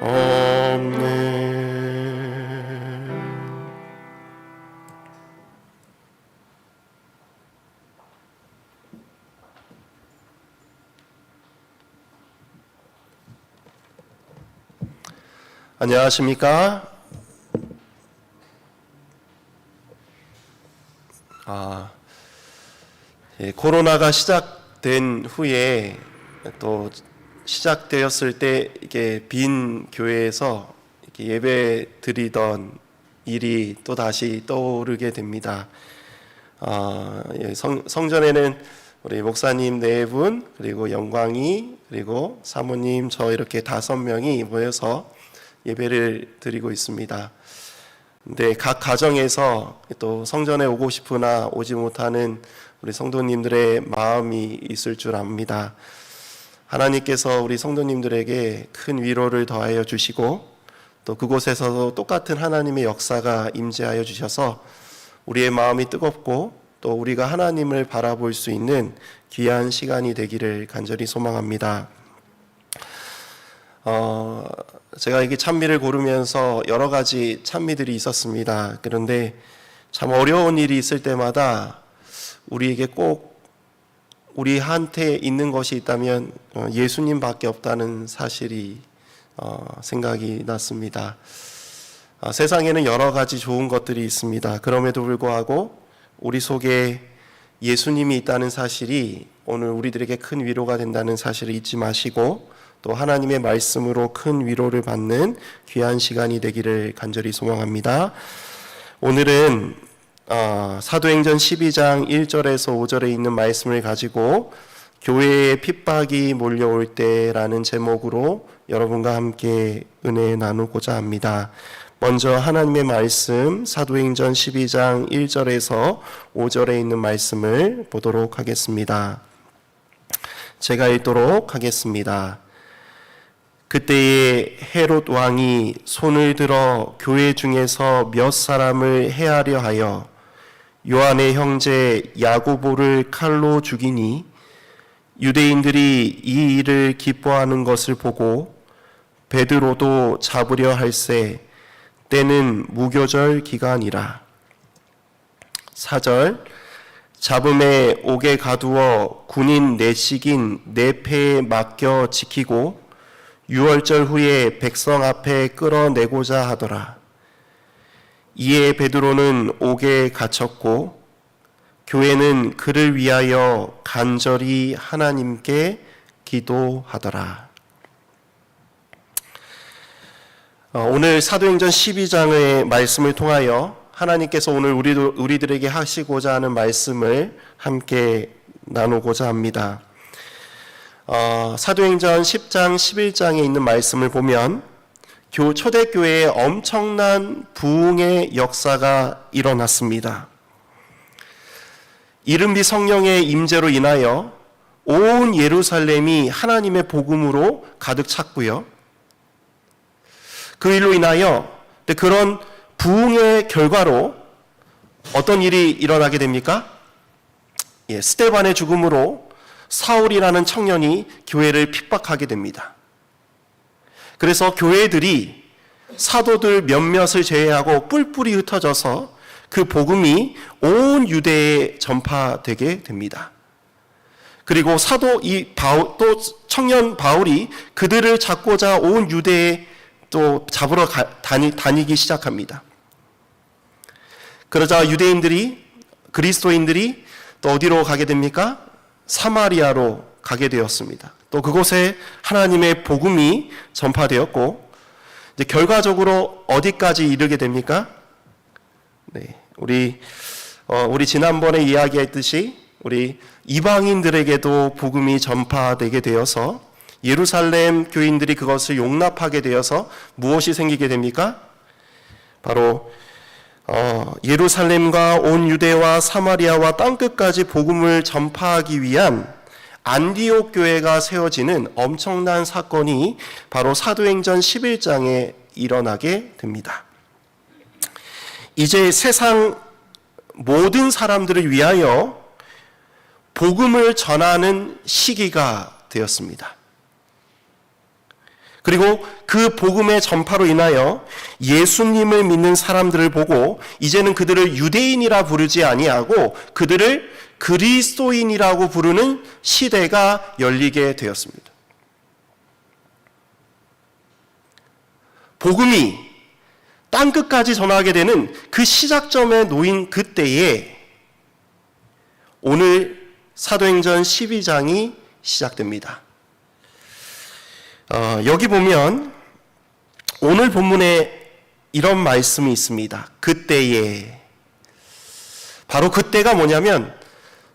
없네. 안녕하십니까? 코로나가 시작된 후에 또 시작되었을 때 이게 빈 교회에서 이렇게 예배 드리던 일이 또 다시 떠오르게 됩니다. 성전에는 우리 목사님 4분, 그리고 영광이, 그리고 사모님, 저 이렇게 5명이 모여서 예배를 드리고 있습니다. 근데 각 가정에서 또 성전에 오고 싶으나 오지 못하는 우리 성도님들의 마음이 있을 줄 압니다. 하나님께서 우리 성도님들에게 큰 위로를 더하여 주시고 또 그곳에서도 똑같은 하나님의 역사가 임재하여 주셔서 우리의 마음이 뜨겁고 또 우리가 하나님을 바라볼 수 있는 귀한 시간이 되기를 간절히 소망합니다. 제가 이게 찬미를 고르면서 여러 가지 찬미들이 있었습니다. 그런데 참 어려운 일이 있을 때마다 우리에게 꼭 우리한테 있는 것이 있다면 예수님밖에 없다는 사실이 생각이 났습니다. 세상에는 여러 가지 좋은 것들이 있습니다. 그럼에도 불구하고 우리 속에 예수님이 있다는 사실이 오늘 우리들에게 큰 위로가 된다는 사실을 잊지 마시고 또 하나님의 말씀으로 큰 위로를 받는 귀한 시간이 되기를 간절히 소망합니다. 오늘은 사도행전 12장 1절에서 5절에 있는 말씀을 가지고 교회에 핍박이 몰려올 때라는 제목으로 여러분과 함께 은혜 나누고자 합니다. 먼저 하나님의 말씀 사도행전 12장 1절에서 5절에 있는 말씀을 보도록 하겠습니다. 제가 읽도록 하겠습니다. 그때에 헤롯 왕이 손을 들어 교회 중에서 몇 사람을 해하려 하여 요한의 형제 야고보를 칼로 죽이니 유대인들이 이 일을 기뻐하는 것을 보고 베드로도 잡으려 할세 때는 무교절 기간이라. 4절 잡음에 옥에 가두어 군인 내식인 내패에 맡겨 지키고 6월절 후에 백성 앞에 끌어내고자 하더라. 이에 베드로는 옥에 갇혔고 교회는 그를 위하여 간절히 하나님께 기도하더라. 오늘 사도행전 12장의 말씀을 통하여 하나님께서 오늘 우리들에게 하시고자 하는 말씀을 함께 나누고자 합니다. 사도행전 10장 11장에 있는 말씀을 보면 초대교회에 엄청난 부흥의 역사가 일어났습니다. 이른비 성령의 임재로 인하여 온 예루살렘이 하나님의 복음으로 가득 찼고요. 그 일로 인하여 그런 부흥의 결과로 어떤 일이 일어나게 됩니까? 스데반의 죽음으로 사울이라는 청년이 교회를 핍박하게 됩니다. 그래서 교회들이 사도들 몇몇을 제외하고 뿔뿔이 흩어져서 그 복음이 온 유대에 전파되게 됩니다. 그리고 또 청년 바울이 그들을 잡고자 온 유대에 또 잡으러 다니기 시작합니다. 그러자 유대인들이 그리스도인들이 또 어디로 가게 됩니까? 사마리아로 가게 되었습니다. 또 그곳에 하나님의 복음이 전파되었고 이제 결과적으로 어디까지 이르게 됩니까? 우리 지난번에 이야기했듯이 우리 이방인들에게도 복음이 전파되게 되어서 예루살렘 교인들이 그것을 용납하게 되어서 무엇이 생기게 됩니까? 바로 예루살렘과 온 유대와 사마리아와 땅끝까지 복음을 전파하기 위한 안디옥 교회가 세워지는 엄청난 사건이 바로 사도행전 11장에 일어나게 됩니다. 이제 세상 모든 사람들을 위하여 복음을 전하는 시기가 되었습니다. 그리고 그 복음의 전파로 인하여 예수님을 믿는 사람들을 보고 이제는 그들을 유대인이라 부르지 아니하고 그들을 그리스도인이라고 부르는 시대가 열리게 되었습니다. 복음이 땅끝까지 전하게 되는 그 시작점에 놓인 그때에 오늘 사도행전 12장이 시작됩니다. 여기 보면 오늘 본문에 이런 말씀이 있습니다. 그때에. 바로 그때가 뭐냐면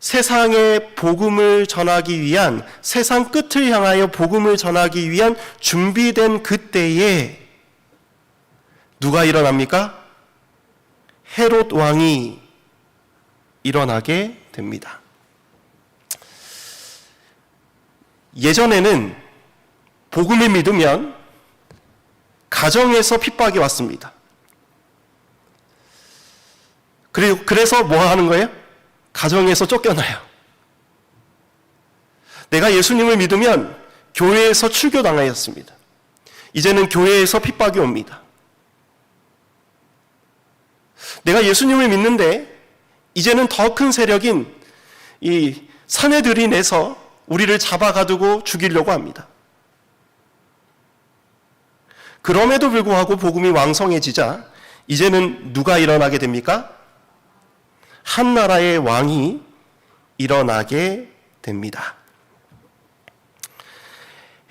세상에 복음을 전하기 위한, 세상 끝을 향하여 복음을 전하기 위한 준비된 그때에 누가 일어납니까? 헤롯 왕이 일어나게 됩니다. 예전에는 복음을 믿으면 가정에서 핍박이 왔습니다. 그래서 뭐 하는 거예요? 가정에서 쫓겨나요. 내가 예수님을 믿으면 교회에서 출교당하였습니다. 이제는 교회에서 핍박이 옵니다. 내가 예수님을 믿는데 이제는 더 큰 세력인 이 사내들인에서 우리를 잡아가두고 죽이려고 합니다. 그럼에도 불구하고 복음이 왕성해지자 이제는 누가 일어나게 됩니까? 한 나라의 왕이 일어나게 됩니다.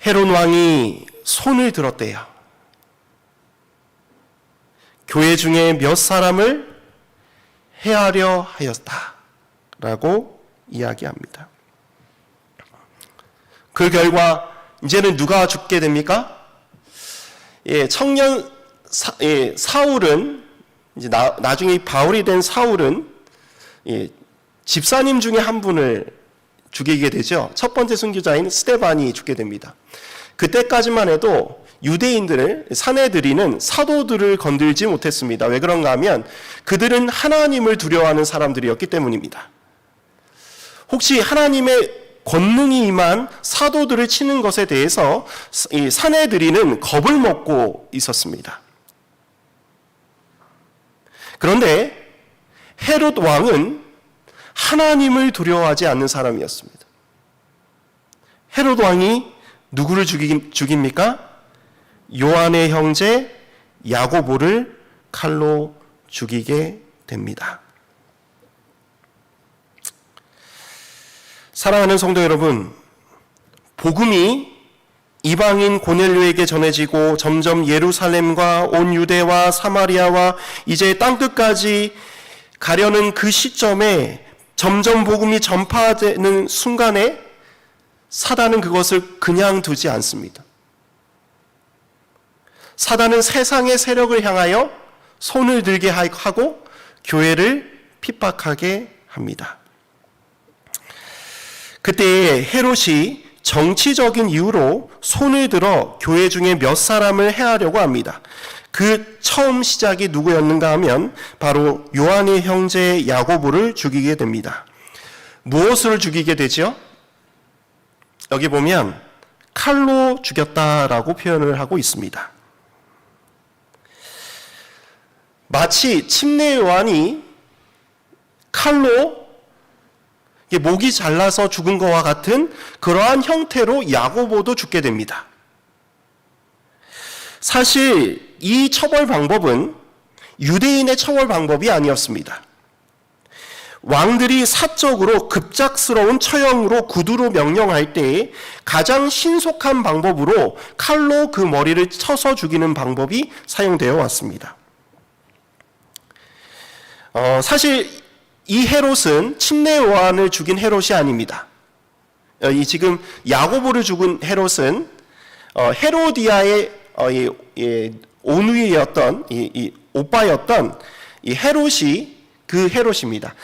헤롯 왕이 손을 들었대요. 교회 중에 몇 사람을 해하려 하였다라고 이야기합니다. 그 결과 이제는 누가 죽게 됩니까? 청년 사울은 이제 나중에 바울이 된 사울은 집사님 중에 한 분을 죽이게 되죠. 첫 번째 순교자인 스데반이 죽게 됩니다. 그때까지만 해도 유대인들을, 사내들이는 사도들을 건들지 못했습니다. 왜 그런가 하면 그들은 하나님을 두려워하는 사람들이었기 때문입니다. 혹시 하나님의 권능이 임한 사도들을 치는 것에 대해서 이 사내들이는 겁을 먹고 있었습니다. 그런데 헤롯 왕은 하나님을 두려워하지 않는 사람이었습니다. 헤롯 왕이 누구를 죽입니까? 요한의 형제 야고보를 칼로 죽이게 됩니다. 사랑하는 성도 여러분, 복음이 이방인 고넬료에게 전해지고 점점 예루살렘과 온 유대와 사마리아와 이제 땅끝까지 가려는 그 시점에 점점 복음이 전파되는 순간에 사단은 그것을 그냥 두지 않습니다. 사단은 세상의 세력을 향하여 손을 들게 하고 교회를 핍박하게 합니다. 그때 헤롯이 정치적인 이유로 손을 들어 교회 중에 몇 사람을 해하려고 합니다. 그 처음 시작이 누구였는가 하면 바로 요한의 형제 야고보를 죽이게 됩니다. 무엇으로 죽이게 되죠? 여기 보면 칼로 죽였다라고 표현을 하고 있습니다. 마치 침례 요한이 칼로 목이 잘라서 죽은 것과 같은 그러한 형태로 야고보도 죽게 됩니다. 사실 이 처벌 방법은 유대인의 처벌 방법이 아니었습니다. 왕들이 사적으로 급작스러운 처형으로 구두로 명령할 때 가장 신속한 방법으로 칼로 그 머리를 쳐서 죽이는 방법이 사용되어 왔습니다. 사실 이 헤롯은 침례 요한을 죽인 헤롯이 아닙니다. 지금 야고보를 죽은 헤롯은 헤로디아의 오누이였던 오빠였던 이 헤롯이 그 헤롯입니다.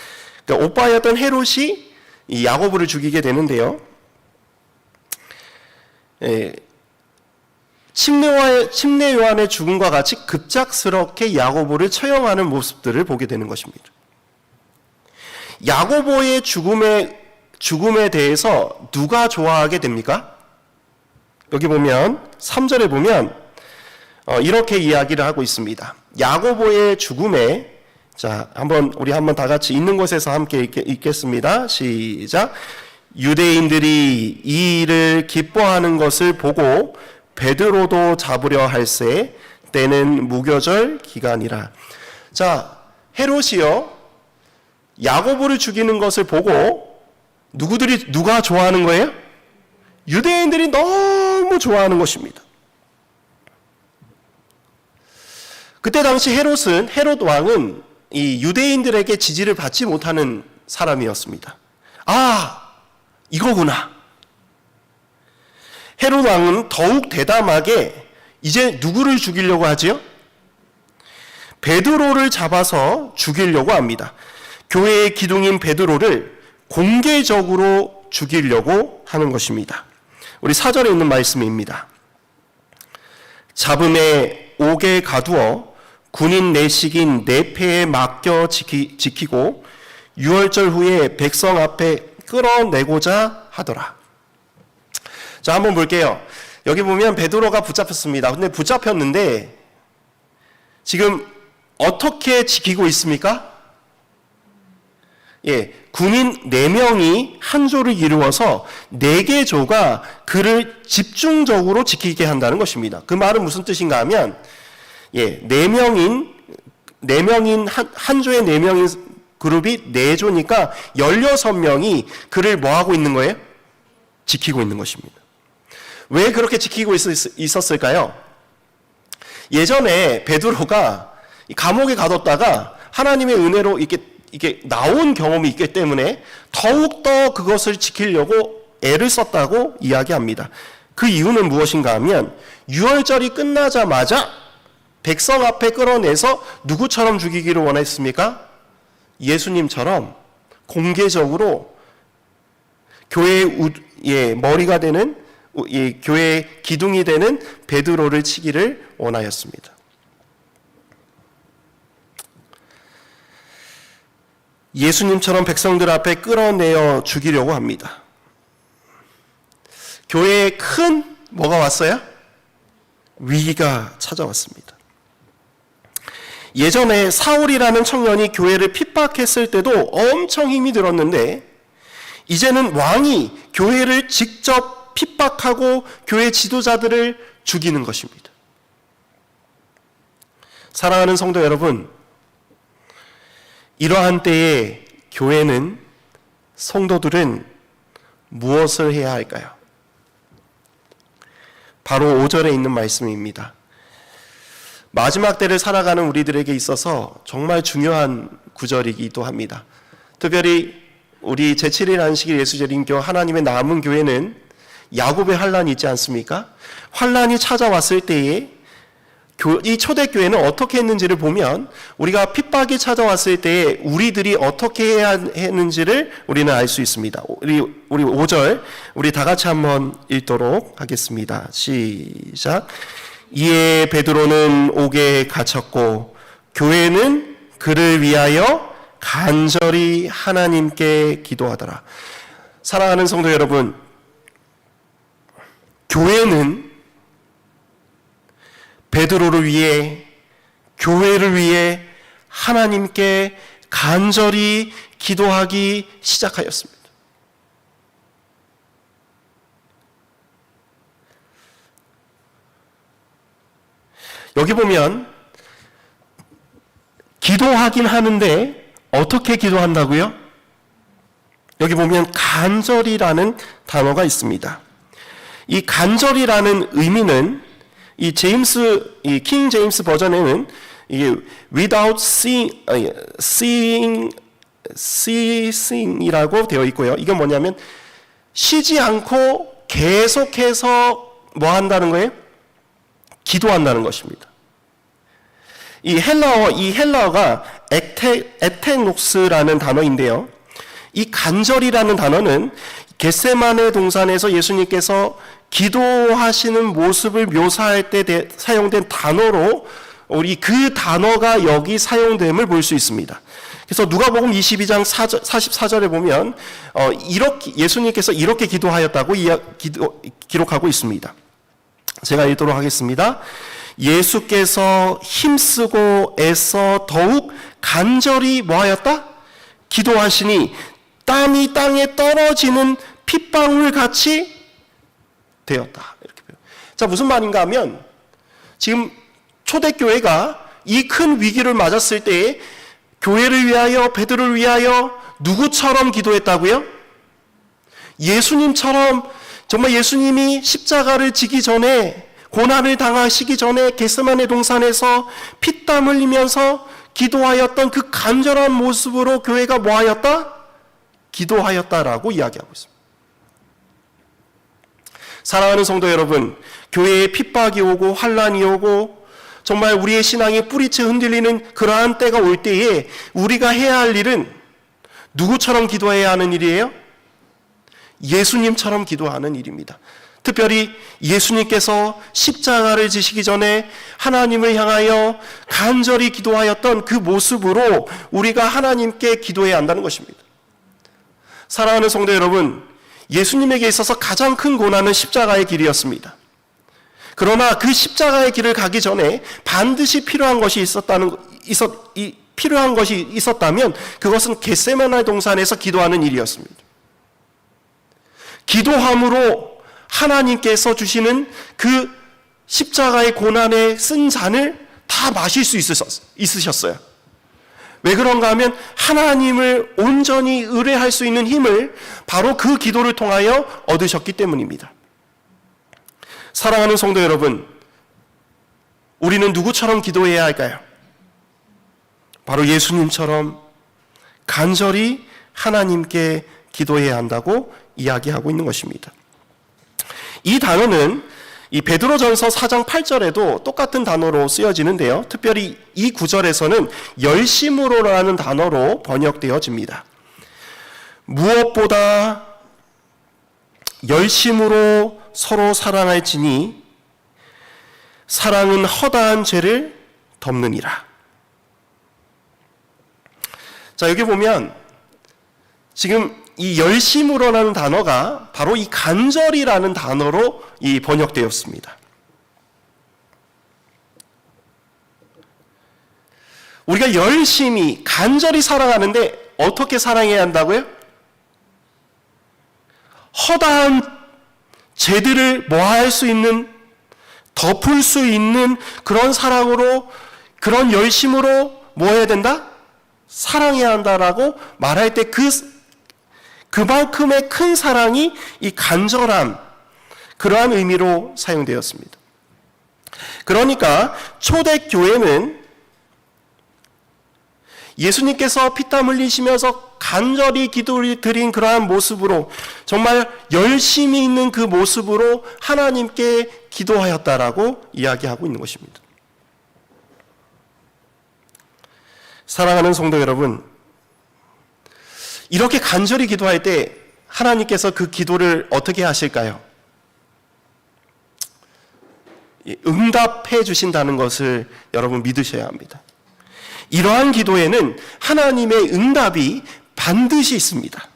그러니까 오빠였던 헤롯이 이 야고보를 죽이게 되는데요. 침례 요한의 죽음과 같이 급작스럽게 야고보를 처형하는 모습들을 보게 되는 것입니다. 야고보의 죽음에 대해서 누가 좋아하게 됩니까? 여기 보면 3절에 보면 이렇게 이야기를 하고 있습니다. 야고보의 죽음에 우리 한번 다 같이 있는 곳에서 함께 읽겠습니다. 시작. 유대인들이 이 일을 기뻐하는 것을 보고 베드로도 잡으려 할새 때는 무교절 기간이라. 헤롯이요, 야고보를 죽이는 것을 보고 누가 좋아하는 거예요? 유대인들이 너무 좋아하는 것입니다. 그때 당시 헤롯 왕은 이 유대인들에게 지지를 받지 못하는 사람이었습니다. 이거구나. 헤롯 왕은 더욱 대담하게 이제 누구를 죽이려고 하지요? 베드로를 잡아서 죽이려고 합니다. 교회의 기둥인 베드로를 공개적으로 죽이려고 하는 것입니다. 우리 4절에 있는 말씀입니다. 잡음에 옥에 가두어 군인 내식인 내패에 맡겨 지키고 유월절 후에 백성 앞에 끌어내고자 하더라. 한번 볼게요. 여기 보면 베드로가 붙잡혔습니다. 근데 붙잡혔는데 지금 어떻게 지키고 있습니까? 군인 4명이 한 조를 이루어서 4개 조가 그를 집중적으로 지키게 한다는 것입니다. 그 말은 무슨 뜻인가 하면 4명인 한 조의 4명인 그룹이 4조니까 16명이 그를 뭐하고 있는 거예요? 지키고 있는 것입니다. 왜 그렇게 지키고 있었을까요? 예전에 베드로가 감옥에 가뒀다가 하나님의 은혜로 이게 나온 경험이 있기 때문에 더욱더 그것을 지키려고 애를 썼다고 이야기합니다. 그 이유는 무엇인가 하면 유월절이 끝나자마자 백성 앞에 끌어내서 누구처럼 죽이기를 원했습니까? 예수님처럼 공개적으로 교회의 머리가 되는, 교회의 기둥이 되는 베드로를 치기를 원하였습니다. 예수님처럼 백성들 앞에 끌어내어 죽이려고 합니다. 교회에 큰 뭐가 왔어요? 위기가 찾아왔습니다. 예전에 사울이라는 청년이 교회를 핍박했을 때도 엄청 힘이 들었는데 이제는 왕이 교회를 직접 핍박하고 교회 지도자들을 죽이는 것입니다. 사랑하는 성도 여러분, 이러한 때에 교회는, 성도들은 무엇을 해야 할까요? 바로 5절에 있는 말씀입니다. 마지막 때를 살아가는 우리들에게 있어서 정말 중요한 구절이기도 합니다. 특별히 우리 제7일 안식일 예수재림교 하나님의 남은 교회는 야곱의 환란이 있지 않습니까? 환란이 찾아왔을 때에 이 초대교회는 어떻게 했는지를 보면 우리가 핍박이 찾아왔을 때에 우리들이 어떻게 해야 했는지를 우리는 알 수 있습니다. 우리 5절 우리 다 같이 한번 읽도록 하겠습니다. 시작. 이에 베드로는 옥에 갇혔고 교회는 그를 위하여 간절히 하나님께 기도하더라. 사랑하는 성도 여러분, 교회는 베드로를 위해, 교회를 위해 하나님께 간절히 기도하기 시작하였습니다. 여기 보면 기도하긴 하는데 어떻게 기도한다고요? 여기 보면 간절이라는 단어가 있습니다. 이 간절이라는 의미는 이 킹 제임스 버전에는 이게 without ceasing이라고 되어 있고요. 이게 뭐냐면 쉬지 않고 계속해서 뭐 한다는 거예요? 기도한다는 것입니다. 이 헬라어가 에테녹스라는 단어인데요. 이 간절이라는 단어는 겟세마네 동산에서 예수님께서 기도하시는 모습을 묘사할 때 사용된 단어로 우리 그 단어가 여기 사용됨을 볼 수 있습니다. 그래서 누가복음 22장 44절에 보면 이렇게 예수님께서 이렇게 기도하였다고 기록하고 있습니다. 제가 읽도록 하겠습니다. 예수께서 힘쓰고 애써 더욱 간절히 뭐하였다? 기도하시니 땀이 땅에 떨어지는 핏방울 같이 되었다. 이렇게 표현. 자, 무슨 말인가 하면 지금 초대교회가 이 큰 위기를 맞았을 때에 교회를 위하여, 베드로를 위하여 누구처럼 기도했다고요? 예수님처럼, 정말 예수님이 십자가를 지기 전에, 고난을 당하시기 전에 겟세마네 동산에서 피땀 흘리면서 기도하였던 그 간절한 모습으로 교회가 뭐하였다? 기도하였다라고 이야기하고 있습니다. 사랑하는 성도 여러분, 교회에 핍박이 오고 환난이 오고 정말 우리의 신앙이 뿌리채 흔들리는 그러한 때가 올 때에 우리가 해야 할 일은 누구처럼 기도해야 하는 일이에요? 예수님처럼 기도하는 일입니다. 특별히 예수님께서 십자가를 지시기 전에 하나님을 향하여 간절히 기도하였던 그 모습으로 우리가 하나님께 기도해야 한다는 것입니다. 사랑하는 성도 여러분, 예수님에게 있어서 가장 큰 고난은 십자가의 길이었습니다. 그러나 그 십자가의 길을 가기 전에 반드시 필요한 것이 있었다면 그것은 겟세마네 동산에서 기도하는 일이었습니다. 기도함으로 하나님께서 주시는 그 십자가의 고난에 쓴 잔을 다 마실 수 있으셨어요. 왜 그런가 하면 하나님을 온전히 의뢰할 수 있는 힘을 바로 그 기도를 통하여 얻으셨기 때문입니다. 사랑하는 성도 여러분, 우리는 누구처럼 기도해야 할까요? 바로 예수님처럼 간절히 하나님께 기도해야 한다고 이야기하고 있는 것입니다. 이 단어는 이 베드로전서 4장 8절에도 똑같은 단어로 쓰여지는데요. 특별히 이 구절에서는 열심으로라는 단어로 번역되어집니다. 무엇보다 열심으로 서로 사랑할지니 사랑은 허다한 죄를 덮느니라. 자, 여기 보면 지금 이 열심으로라는 단어가 바로 이 간절이라는 단어로 이 번역되었습니다. 우리가 열심히 간절히 사랑하는데 어떻게 사랑해야 한다고요? 허다한 죄들을 뭐할 수 있는, 덮을 수 있는 그런 사랑으로, 그런 열심으로 뭐 해야 된다? 사랑해야 한다라고 말할 때 그만큼의 큰 사랑이 이 간절함, 그러한 의미로 사용되었습니다. 그러니까 초대교회는 예수님께서 피땀 흘리시면서 간절히 기도를 드린 그러한 모습으로, 정말 열심히 있는 그 모습으로 하나님께 기도하였다라고 이야기하고 있는 것입니다. 사랑하는 성도 여러분, 이렇게 간절히 기도할 때 하나님께서 그 기도를 어떻게 하실까요? 응답해 주신다는 것을 여러분 믿으셔야 합니다. 이러한 기도에는 하나님의 응답이 반드시 있습니다.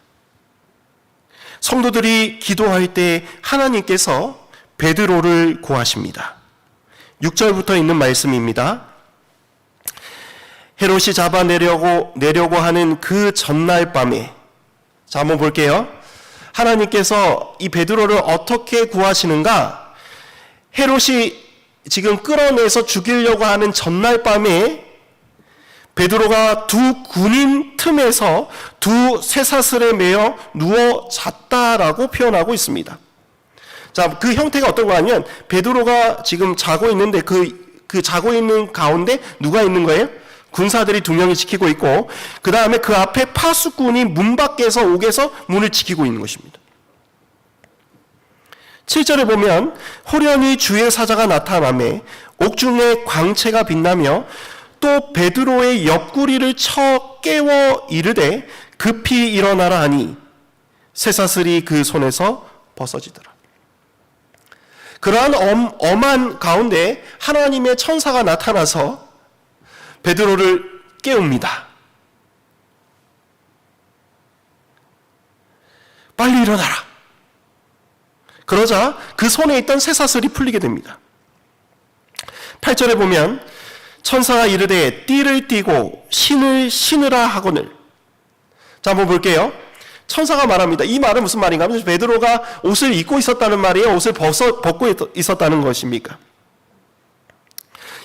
성도들이 기도할 때 하나님께서 베드로를 구하십니다. 6절부터 있는 말씀입니다. 헤롯이 잡아내려고 하는 그 전날 밤에, 자, 한번 볼게요. 하나님께서 이 베드로를 어떻게 구하시는가? 헤롯이 지금 끌어내서 죽이려고 하는 전날 밤에 베드로가 두 군인 틈에서 두 쇠사슬에 매여 누워 잤다라고 표현하고 있습니다. 자, 그 형태가 어떤 거냐면 베드로가 지금 자고 있는데 그 자고 있는 가운데 누가 있는 거예요? 군사들이 두 명이 지키고 있고, 그 다음에 그 앞에 파수꾼이 문 밖에서 옥에서 문을 지키고 있는 것입니다. 7절에 보면 호련히 주의 사자가 나타나매 옥중에 광채가 빛나며 또 베드로의 옆구리를 쳐 깨워 이르되 급히 일어나라 하니 쇠사슬이 그 손에서 벗어지더라. 그러한 엄한 가운데 하나님의 천사가 나타나서 베드로를 깨웁니다. 빨리 일어나라. 그러자 그 손에 있던 쇠사슬이 풀리게 됩니다. 8절에 보면 천사가 이르되 띠를 띠고 신을 신으라 하거늘. 자, 한번 볼게요. 천사가 말합니다. 이 말은 무슨 말인가 하면 베드로가 옷을 입고 있었다는 말이에요? 옷을 벗고 있었다는 것입니까?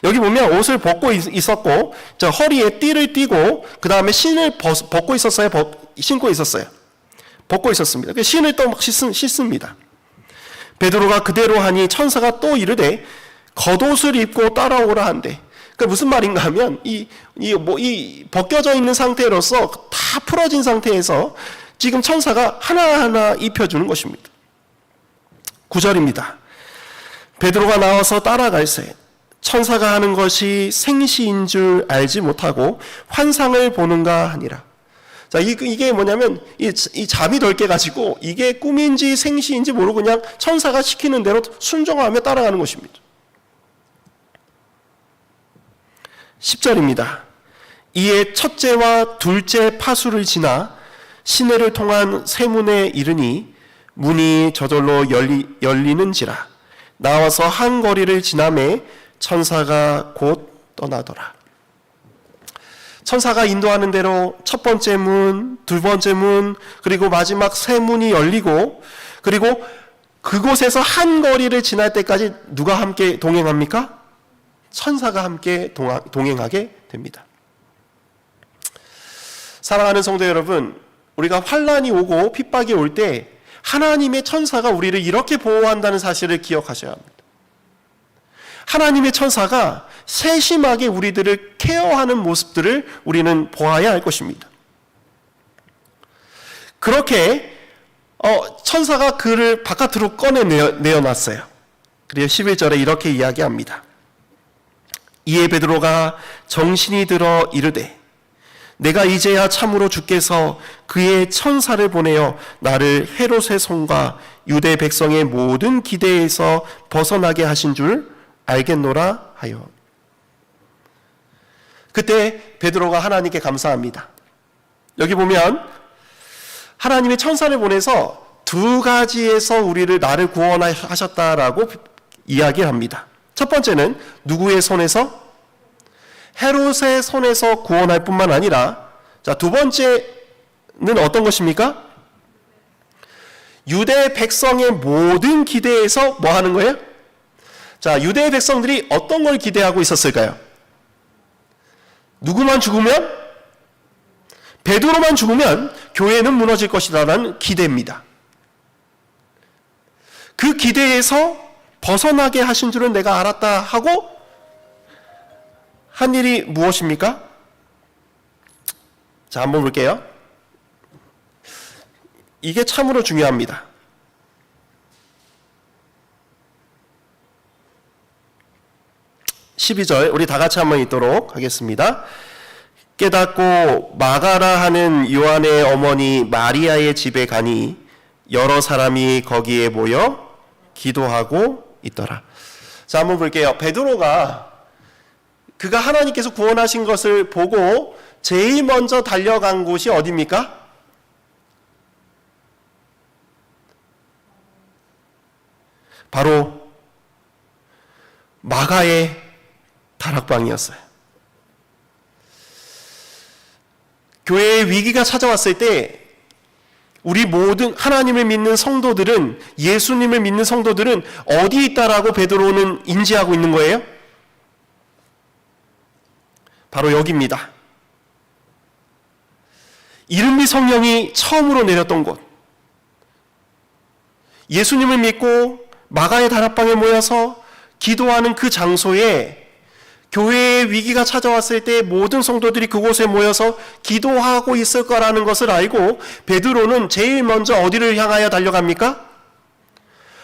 여기 보면 옷을 벗고 있었고 허리에 띠를 띠고 그 다음에 신을 벗고 있었어요? 신고 있었어요? 벗고 있었습니다. 신을 또 막 씻습니다. 베드로가 그대로 하니 천사가 또 이르되 겉옷을 입고 따라오라 한대. 그러니까 무슨 말인가 하면 이 벗겨져 있는 상태로서 다 풀어진 상태에서 지금 천사가 하나하나 입혀주는 것입니다. 9절입니다. 베드로가 나와서 따라갈새 천사가 하는 것이 생시인 줄 알지 못하고 환상을 보는가 하니라. 자, 이게 뭐냐면 이 잠이 덜 깨가지고 이게 꿈인지 생시인지 모르고 그냥 천사가 시키는 대로 순종하며 따라가는 것입니다. 10절입니다. 이에 첫째와 둘째 파수를 지나 시내를 통한 세문에 이르니 문이 저절로 열리는지라. 나와서 한 거리를 지나매 천사가 곧 떠나더라. 천사가 인도하는 대로 첫 번째 문, 두 번째 문, 그리고 마지막 세 문이 열리고, 그리고 그곳에서 한 거리를 지날 때까지 누가 함께 동행합니까? 천사가 함께 동행하게 됩니다. 사랑하는 성도 여러분, 우리가 환난이 오고 핍박이 올 때 하나님의 천사가 우리를 이렇게 보호한다는 사실을 기억하셔야 합니다. 하나님의 천사가 세심하게 우리들을 케어하는 모습들을 우리는 보아야 할 것입니다. 그렇게 천사가 그를 바깥으로 꺼내 내어놨어요. 그리고 11절에 이렇게 이야기합니다. 이에 베드로가 정신이 들어 이르되 내가 이제야 참으로 주께서 그의 천사를 보내어 나를 헤롯의 손과 유대 백성의 모든 기대에서 벗어나게 하신 줄 알겠노라 하여. 그때 베드로가 하나님께 감사합니다. 여기 보면 하나님의 천사를 보내서 두 가지에서 나를 구원하셨다라고 이야기합니다. 첫 번째는 누구의 손에서? 헤롯의 손에서 구원할 뿐만 아니라, 자, 두 번째는 어떤 것입니까? 유대 백성의 모든 기대에서 뭐 하는 거예요? 자, 유대 백성들이 어떤 걸 기대하고 있었을까요? 누구만 죽으면? 베드로만 죽으면 교회는 무너질 것이라는 기대입니다. 그 기대에서 벗어나게 하신 줄은 내가 알았다 하고 한 일이 무엇입니까? 자, 한번 볼게요. 이게 참으로 중요합니다. 12절 우리 다 같이 한번 읽도록 하겠습니다. 깨닫고 마가라 하는 요한의 어머니 마리아의 집에 가니 여러 사람이 거기에 모여 기도하고 있더라. 자, 한번 볼게요. 베드로가 그가 하나님께서 구원하신 것을 보고 제일 먼저 달려간 곳이 어디입니까? 바로 마가의 다락방이었어요. 교회의 위기가 찾아왔을 때 우리 모든 하나님을 믿는 성도들은, 예수님을 믿는 성도들은 어디 있다라고 베드로는 인지하고 있는 거예요? 바로 여기입니다. 이른비 성령이 처음으로 내렸던 곳, 예수님을 믿고 마가의 다락방에 모여서 기도하는 그 장소에 교회의 위기가 찾아왔을 때 모든 성도들이 그곳에 모여서 기도하고 있을 거라는 것을 알고 베드로는 제일 먼저 어디를 향하여 달려갑니까?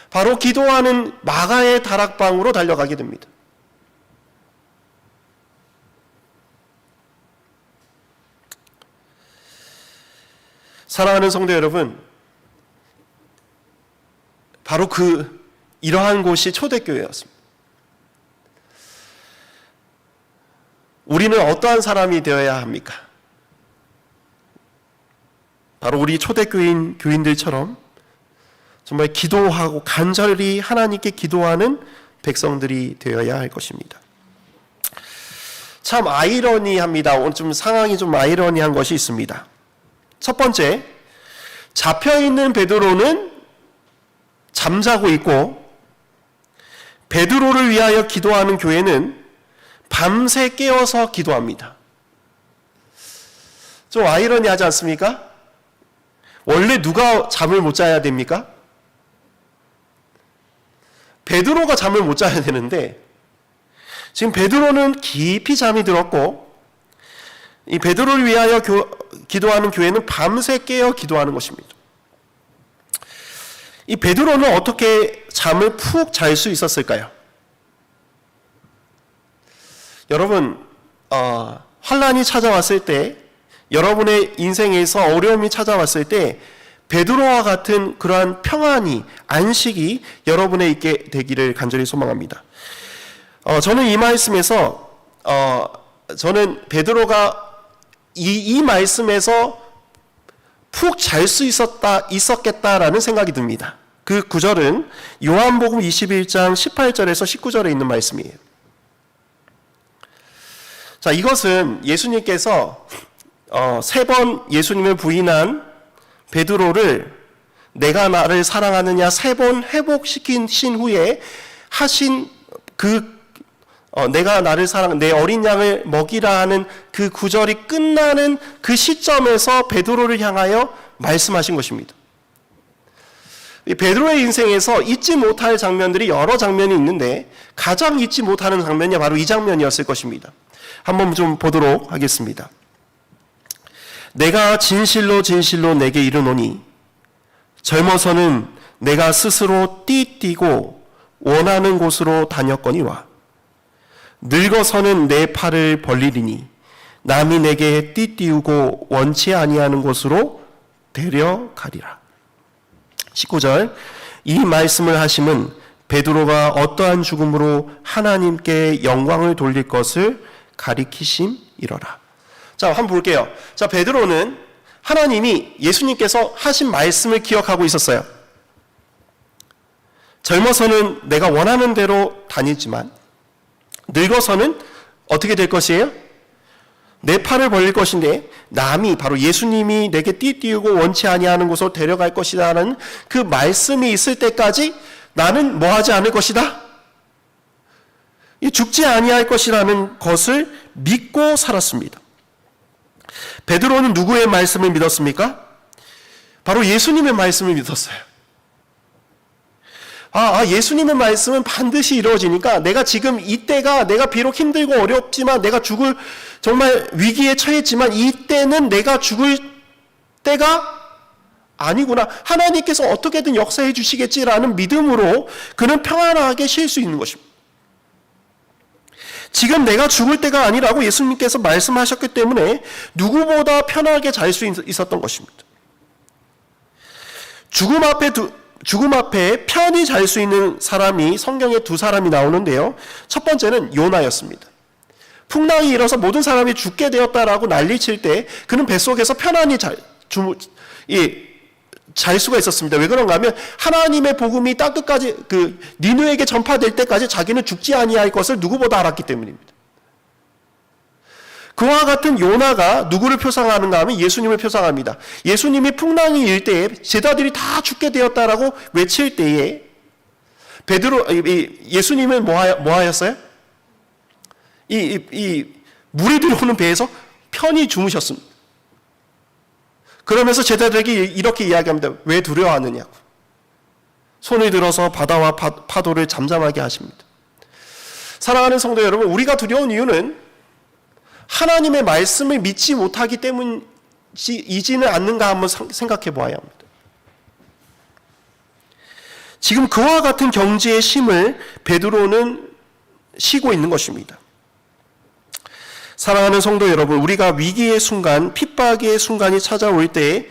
바로 기도하는 마가의 다락방으로 달려가게 됩니다. 사랑하는 성도 여러분, 바로 이러한 곳이 초대교회였습니다. 우리는 어떠한 사람이 되어야 합니까? 바로 우리 초대교인 교인들처럼 정말 기도하고 간절히 하나님께 기도하는 백성들이 되어야 할 것입니다. 참 아이러니합니다. 오늘 좀 상황이 좀 아이러니한 것이 있습니다. 첫 번째, 잡혀있는 베드로는 잠자고 있고 베드로를 위하여 기도하는 교회는 밤새 깨어서 기도합니다. 좀 아이러니하지 않습니까? 원래 누가 잠을 못 자야 됩니까? 베드로가 잠을 못 자야 되는데 지금 베드로는 깊이 잠이 들었고 이 베드로를 위하여 기도하는 교회는 밤새 깨어 기도하는 것입니다. 이 베드로는 어떻게 잠을 푹 잘 수 있었을까요? 여러분, 환란이 찾아왔을 때, 여러분의 인생에서 어려움이 찾아왔을 때 베드로와 같은 그러한 평안이, 안식이 여러분에 있게 되기를 간절히 소망합니다. 저는 이 말씀에서 저는 베드로가 이 말씀에서 푹 잘 수 있었겠다라는 생각이 듭니다. 그 구절은 요한복음 21장 18절에서 19절에 있는 말씀이에요. 자, 이것은 예수님께서 3번 예수님을 부인한 베드로를 내가 나를 사랑하느냐 3번 회복시키신 후에 하신 내가 나를 내 어린 양을 먹이라 하는 그 구절이 끝나는 그 시점에서 베드로를 향하여 말씀하신 것입니다. 베드로의 인생에서 잊지 못할 장면들이 여러 장면이 있는데 가장 잊지 못하는 장면이 바로 이 장면이었을 것입니다. 한번 좀 보도록 하겠습니다. 내가 진실로 진실로 내게 이르노니 젊어서는 내가 스스로 띠뛰고 원하는 곳으로 다녔거니와 늙어서는 내 팔을 벌리리니 남이 내게 띠띠우고 원치 아니하는 곳으로 데려가리라. 19절, 이 말씀을 하심은 베드로가 어떠한 죽음으로 하나님께 영광을 돌릴 것을 가리키심이로라. 자, 한번 볼게요. 자, 베드로는 하나님이 예수님께서 하신 말씀을 기억하고 있었어요. 젊어서는 내가 원하는 대로 다니지만 늙어서는 어떻게 될 것이에요? 내 팔을 벌릴 것인데 남이 바로 예수님이 내게 띠띠우고 원치 아니하는 곳으로 데려갈 것이라는 그 말씀이 있을 때까지 나는 뭐하지 않을 것이다? 죽지 아니할 것이라는 것을 믿고 살았습니다. 베드로는 누구의 말씀을 믿었습니까? 바로 예수님의 말씀을 믿었어요. 예수님의 말씀은 반드시 이루어지니까 내가 지금 이때가 내가 비록 힘들고 어렵지만 내가 죽을 정말 위기에 처했지만 이때는 내가 죽을 때가 아니구나. 하나님께서 어떻게든 역사해 주시겠지라는 믿음으로 그는 평안하게 쉴 수 있는 것입니다. 지금 내가 죽을 때가 아니라고 예수님께서 말씀하셨기 때문에 누구보다 편하게 잘 수 있었던 것입니다. 죽음 앞에 편히 잘 수 있는 사람이 성경에 2사람이 나오는데요. 첫 번째는 요나였습니다. 풍랑이 일어서 모든 사람이 죽게 되었다라고 난리칠 때 그는 뱃속에서 편안히 잘 수가 있었습니다. 왜 그런가 하면 하나님의 복음이 땅끝까지 니느에게 전파될 때까지 자기는 죽지 아니할 것을 누구보다 알았기 때문입니다. 그와 같은 요나가 누구를 표상하는가 하면 예수님을 표상합니다. 예수님이 풍랑이 일 때에 제자들이 다 죽게 되었다라고 외칠 때에 예수님은 뭐 하였어요? 물이 들어오는 배에서 편히 주무셨습니다. 그러면서 제자들에게 이렇게 이야기합니다. 왜 두려워하느냐고. 손을 들어서 바다와 파도를 잠잠하게 하십니다. 사랑하는 성도 여러분, 우리가 두려운 이유는 하나님의 말씀을 믿지 못하기 때문이지는 않는가 한번 생각해 보아야 합니다. 지금 그와 같은 경지의 심을 베드로는 쉬고 있는 것입니다. 사랑하는 성도 여러분, 우리가 위기의 순간, 핍박의 순간이 찾아올 때에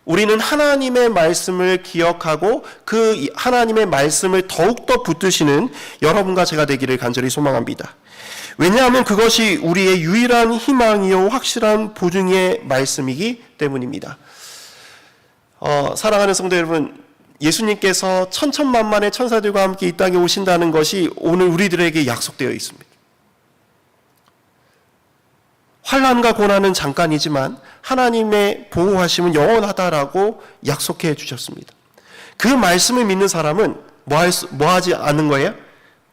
우리는 하나님의 말씀을 기억하고 그 하나님의 말씀을 더욱더 붙드시는 여러분과 제가 되기를 간절히 소망합니다. 왜냐하면 그것이 우리의 유일한 희망이요 확실한 보증의 말씀이기 때문입니다. 사랑하는 성도 여러분, 예수님께서 천천만만의 천사들과 함께 이 땅에 오신다는 것이 오늘 우리들에게 약속되어 있습니다. 환난과 고난은 잠깐이지만 하나님의 보호하심은 영원하다라고 약속해 주셨습니다. 그 말씀을 믿는 사람은 뭐 하지 않는 거예요?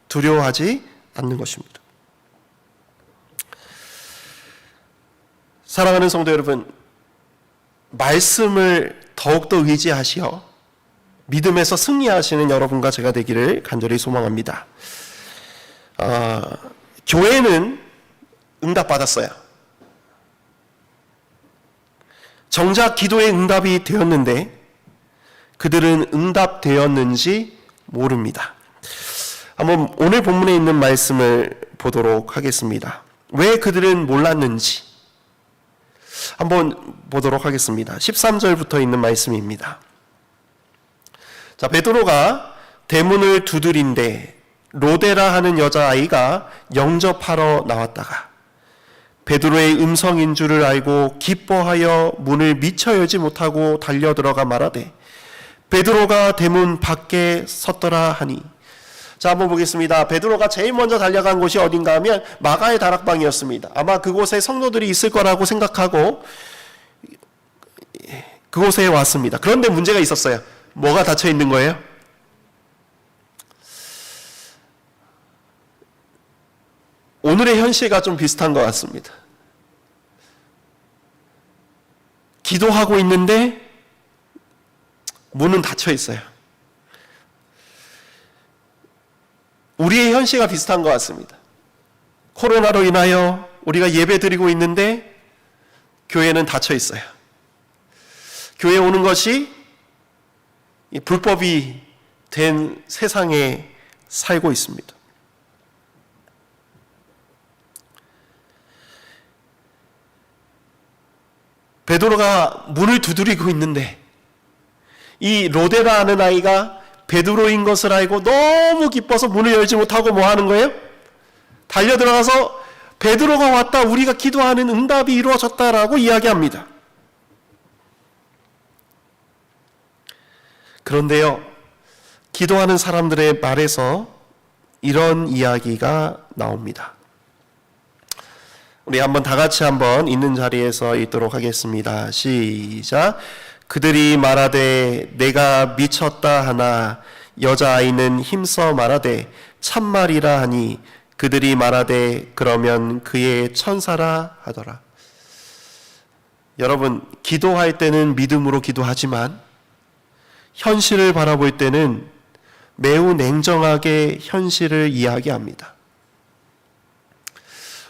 두려워하지 않는 것입니다. 사랑하는 성도 여러분, 말씀을 더욱더 의지하시어 믿음에서 승리하시는 여러분과 제가 되기를 간절히 소망합니다. 교회는 응답받았어요. 정작 기도의 응답이 되었는데 그들은 응답되었는지 모릅니다. 한번 오늘 본문에 있는 말씀을 보도록 하겠습니다. 왜 그들은 몰랐는지 한번 보도록 하겠습니다. 13절부터 있는 말씀입니다. 자, 베드로가 대문을 두드린데 로데라 하는 여자아이가 영접하러 나왔다가 베드로의 음성인 줄을 알고 기뻐하여 문을 미처 열지 못하고 달려들어가 말하되 베드로가 대문 밖에 섰더라 하니. 자, 한번 보겠습니다. 베드로가 제일 먼저 달려간 곳이 어딘가 하면 마가의 다락방이었습니다. 아마 그곳에 성도들이 있을 거라고 생각하고 그곳에 왔습니다. 그런데 문제가 있었어요. 뭐가 닫혀 있는 거예요? 오늘의 현실과 좀 비슷한 것 같습니다. 기도하고 있는데 문은 닫혀 있어요. 우리의 현실과 비슷한 것 같습니다. 코로나로 인하여 우리가 예배 드리고 있는데 교회는 닫혀 있어요. 교회에 오는 것이 불법이 된 세상에 살고 있습니다. 베드로가 문을 두드리고 있는데 이 로데라 하는 아이가 베드로인 것을 알고 너무 기뻐서 문을 열지 못하고 뭐 하는 거예요? 달려 들어가서 베드로가 왔다, 우리가 기도하는 응답이 이루어졌다라고 이야기합니다. 그런데요, 기도하는 사람들의 말에서 이런 이야기가 나옵니다. 우리 한번 다 같이 한번 있는 자리에서 읽도록 하겠습니다. 시작. 그들이 말하되 내가 미쳤다 하나 여자아이는 힘써 말하되 참말이라 하니 그들이 말하되 그러면 그의 천사라 하더라. 여러분, 기도할 때는 믿음으로 기도하지만 현실을 바라볼 때는 매우 냉정하게 현실을 이야기합니다.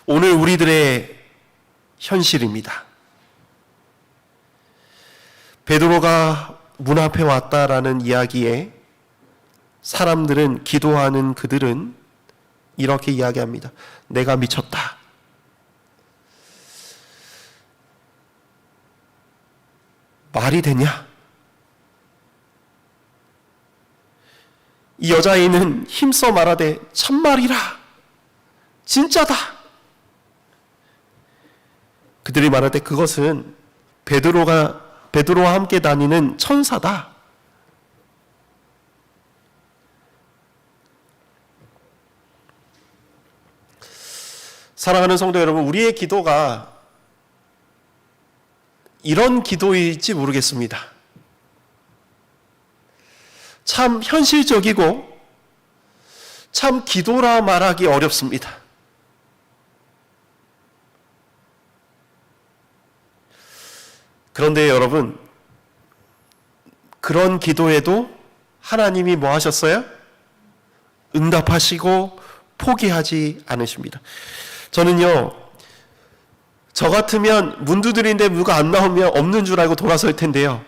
오늘 우리들의 현실입니다. 베드로가 문 앞에 왔다라는 이야기에 사람들은, 기도하는 그들은 이렇게 이야기합니다. 내가 미쳤다. 말이 되냐? 이 여자아이는 힘써 말하되 참말이라, 진짜다. 그들이 말하되 그것은 베드로와 함께 다니는 천사다. 사랑하는 성도 여러분, 우리의 기도가 이런 기도일지 모르겠습니다. 참 현실적이고 참 기도라 말하기 어렵습니다. 그런데 여러분, 그런 기도에도 하나님이 뭐 하셨어요? 응답하시고 포기하지 않으십니다. 저는요, 저 같으면 문 두드리는데 누가 안 나오면 없는 줄 알고 돌아설 텐데요.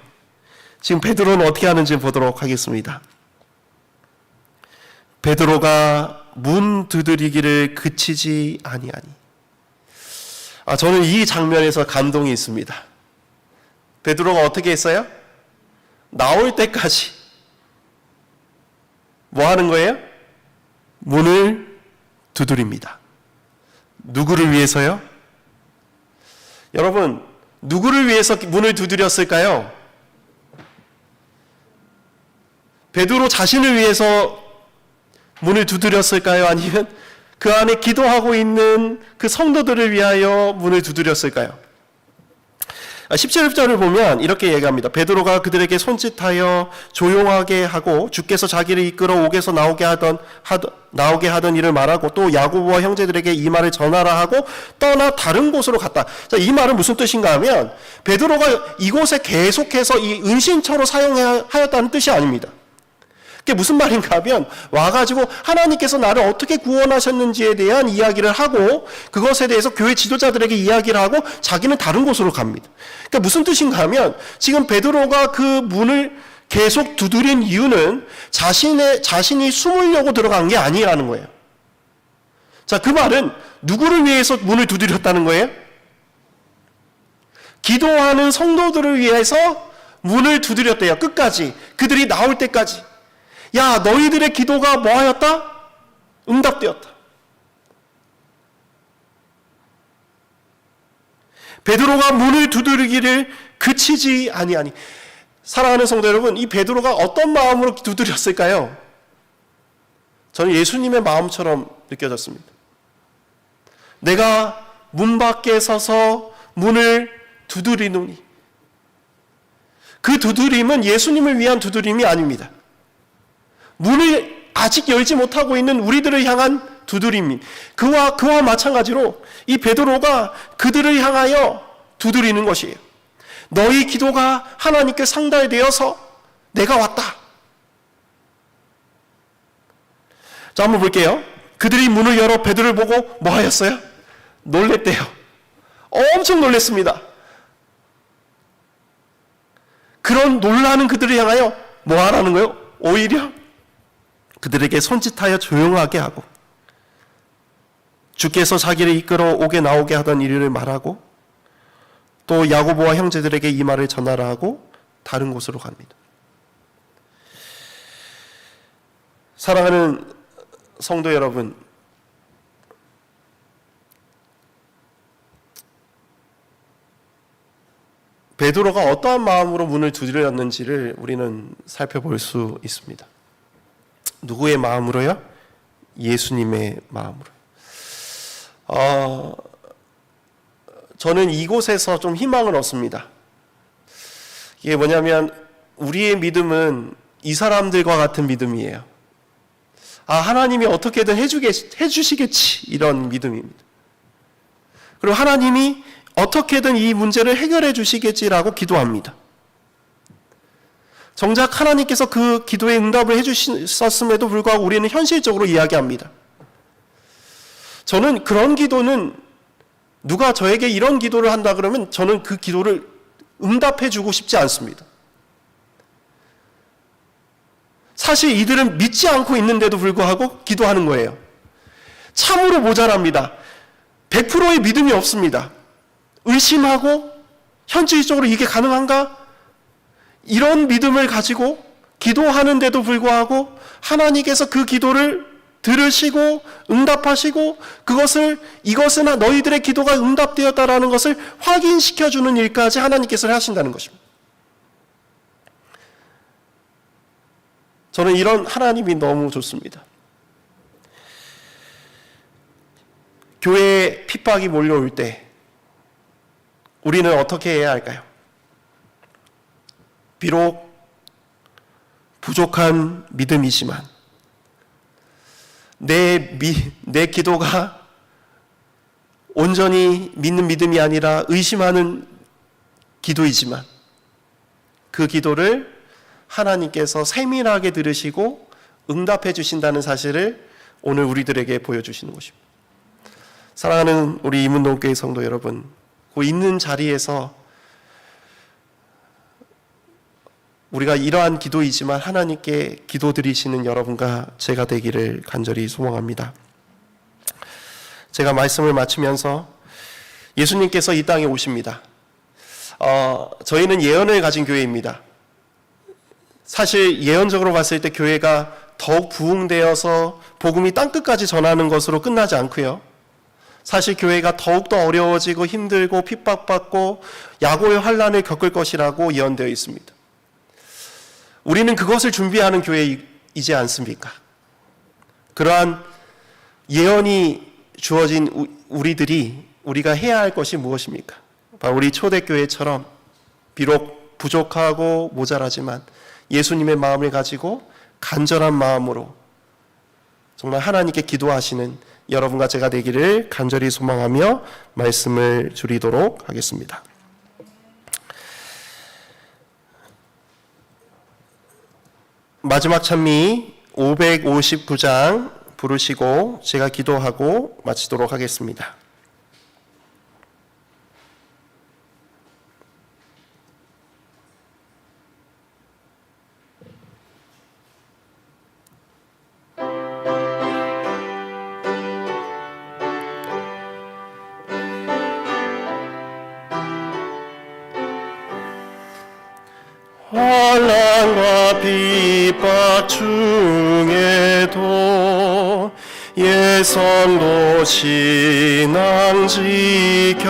지금 베드로는 어떻게 하는지 보도록 하겠습니다. 베드로가 문 두드리기를 그치지 아니하니. 저는 이 장면에서 감동이 있습니다. 베드로가 어떻게 했어요? 나올 때까지 뭐 하는 거예요? 문을 두드립니다. 누구를 위해서요? 여러분, 누구를 위해서 문을 두드렸을까요? 베드로 자신을 위해서 문을 두드렸을까요? 아니면 그 안에 기도하고 있는 그 성도들을 위하여 문을 두드렸을까요? 17절을 보면 이렇게 얘기합니다. 베드로가 그들에게 손짓하여 조용하게 하고 주께서 자기를 이끌어 옥에서 나오게 하던 일을 말하고 또 야고보와 형제들에게 이 말을 전하라 하고 떠나 다른 곳으로 갔다. 자, 이 말은 무슨 뜻인가 하면 베드로가 이곳에 계속해서 이 은신처로 사용하였다는 뜻이 아닙니다. 그게 무슨 말인가 하면 와가지고 하나님께서 나를 어떻게 구원하셨는지에 대한 이야기를 하고 그것에 대해서 교회 지도자들에게 이야기를 하고 자기는 다른 곳으로 갑니다. 그러니까 무슨 뜻인가 하면 지금 베드로가 그 문을 계속 두드린 이유는 자신이 숨으려고 들어간 게 아니라는 거예요. 자, 그 말은 누구를 위해서 문을 두드렸다는 거예요? 기도하는 성도들을 위해서 문을 두드렸대요. 끝까지. 그들이 나올 때까지. 야, 너희들의 기도가 뭐하였다? 응답되었다. 베드로가 문을 두드리기를 그치지 아니하니. 사랑하는 성도 여러분, 이 베드로가 어떤 마음으로 두드렸을까요? 저는 예수님의 마음처럼 느껴졌습니다. 내가 문 밖에 서서 문을 두드리노니. 그 두드림은 예수님을 위한 두드림이 아닙니다. 문을 아직 열지 못하고 있는 우리들을 향한 두드림이 그와 마찬가지로 이 베드로가 그들을 향하여 두드리는 것이에요. 너희 기도가 하나님께 상달되어서 내가 왔다. 자, 한번 볼게요. 그들이 문을 열어 베드로를 보고 뭐 하였어요? 놀랬대요. 엄청 놀랬습니다. 그런 놀라는 그들을 향하여 뭐 하라는 거예요? 오히려 그들에게 손짓하여 조용하게 하고 주께서 자기를 이끌어 옥에 나오게 하던 일을 말하고 또 야고보와 형제들에게 이 말을 전하라 하고 다른 곳으로 갑니다. 사랑하는 성도 여러분, 베드로가 어떠한 마음으로 문을 두드렸는지를 우리는 살펴볼 수 있습니다. 누구의 마음으로요? 예수님의 마음으로. 저는 이곳에서 좀 희망을 얻습니다. 이게 뭐냐면 우리의 믿음은 이 사람들과 같은 믿음이에요. 하나님이 어떻게든 해주시겠지, 이런 믿음입니다. 그리고 하나님이 어떻게든 이 문제를 해결해 주시겠지라고 기도합니다. 정작 하나님께서 그 기도에 응답을 해주셨음에도 불구하고 우리는 현실적으로 이야기합니다. 저는 그런 기도는 누가 저에게 이런 기도를 한다 그러면 저는 그 기도를 응답해 주고 싶지 않습니다. 사실 이들은 믿지 않고 있는데도 불구하고 기도하는 거예요. 참으로 모자랍니다. 100%의 믿음이 없습니다. 의심하고 현실적으로 이게 가능한가? 이런 믿음을 가지고 기도하는데도 불구하고 하나님께서 그 기도를 들으시고 응답하시고 이것은 너희들의 기도가 응답되었다라는 것을 확인시켜주는 일까지 하나님께서 하신다는 것입니다. 저는 이런 하나님이 너무 좋습니다. 교회에 핍박이 몰려올 때 우리는 어떻게 해야 할까요? 비록 부족한 믿음이지만 내 기도가 온전히 믿는 믿음이 아니라 의심하는 기도이지만 그 기도를 하나님께서 세밀하게 들으시고 응답해 주신다는 사실을 오늘 우리들에게 보여주시는 것입니다. 사랑하는 우리 이문동교회 성도 여러분, 그 있는 자리에서 우리가 이러한 기도이지만 하나님께 기도드리시는 여러분과 제가 되기를 간절히 소망합니다. 제가 말씀을 마치면서 예수님께서 이 땅에 오십니다. 저희는 예언을 가진 교회입니다. 사실 예언적으로 봤을 때 교회가 더욱 부흥되어서 복음이 땅끝까지 전하는 것으로 끝나지 않고요. 사실 교회가 더욱더 어려워지고 힘들고 핍박받고 야고의 환난을 겪을 것이라고 예언되어 있습니다. 우리는 그것을 준비하는 교회이지 않습니까? 그러한 예언이 주어진 우리가 해야 할 것이 무엇입니까? 바로 우리 초대교회처럼 비록 부족하고 모자라지만 예수님의 마음을 가지고 간절한 마음으로 정말 하나님께 기도하시는 여러분과 제가 되기를 간절히 소망하며 말씀을 줄이도록 하겠습니다. 마지막 찬미 559장 부르시고 제가 기도하고 마치도록 하겠습니다. 환난과 핍박 중에도 예성도 신앙 지켰네.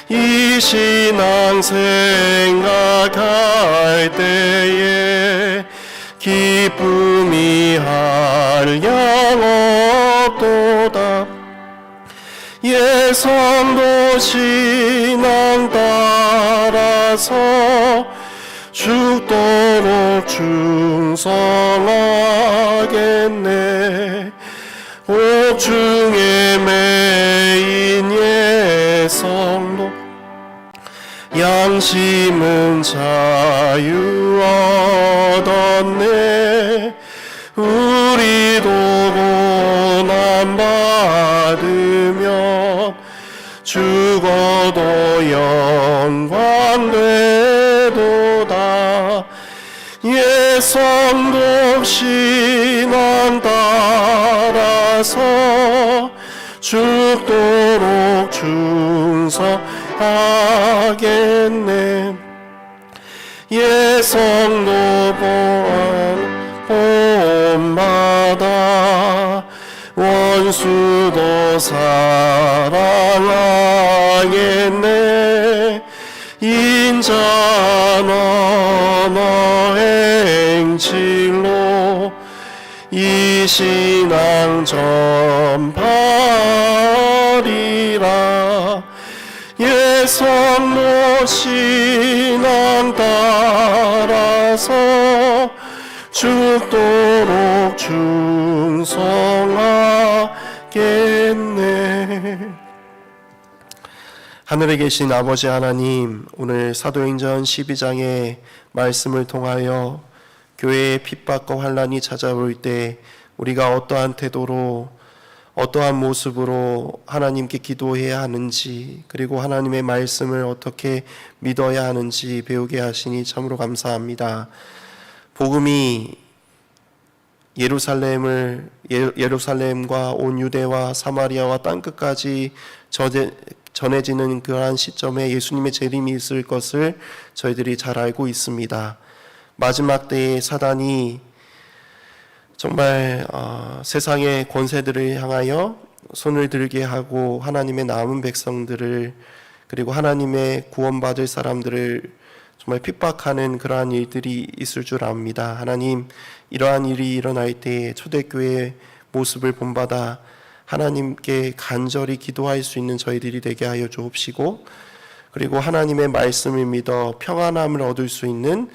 이 신앙 생각할 때에 기쁨이 한량없도다. 예성도 신앙 따라서 죽도록 충성하겠네. 옥중에 매인 예성도 양심은 자유 얻었네. 우리도 고난 받으며 죽어도 영광 되도다. 예성도 신앙 따라서 죽도록 충성하겠네. 예성도 봄마다 원수도 사랑하겠네. 인자 너너 행실로 이 신앙 전파리라. 예성도 신앙 따라서 죽도록 충성하겠네. 하늘에 계신 아버지 하나님, 오늘 사도행전 12장의 말씀을 통하여 교회의 핍박과 환난이 찾아올 때 우리가 어떠한 태도로 어떠한 모습으로 하나님께 기도해야 하는지, 그리고 하나님의 말씀을 어떻게 믿어야 하는지 배우게 하시니 참으로 감사합니다. 복음이 예루살렘과 온 유대와 사마리아와 땅끝까지 전해지는 그러한 시점에 예수님의 재림이 있을 것을 저희들이 잘 알고 있습니다. 마지막 때에 사단이 정말 세상의 권세들을 향하여 손을 들게 하고 하나님의 남은 백성들을, 그리고 하나님의 구원받을 사람들을 정말 핍박하는 그러한 일들이 있을 줄 압니다. 하나님, 이러한 일이 일어날 때 초대교회의 모습을 본받아 하나님께 간절히 기도할 수 있는 저희들이 되게 하여 주옵시고, 그리고 하나님의 말씀을 믿어 평안함을 얻을 수 있는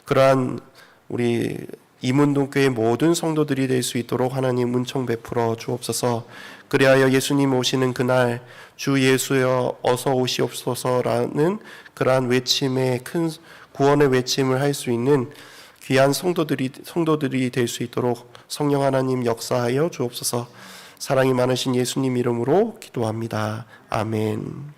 그러한 우리 이문동교회 모든 성도들이 될 수 있도록 하나님 은총 베풀어 주옵소서. 그리하여 예수님 오시는 그날 주 예수여 어서 오시옵소서라는 그러한 외침에 큰 구원의 외침을 할 수 있는 귀한 성도들이 될 수 있도록 성령 하나님 역사하여 주옵소서. 사랑이 많으신 예수님 이름으로 기도합니다. 아멘.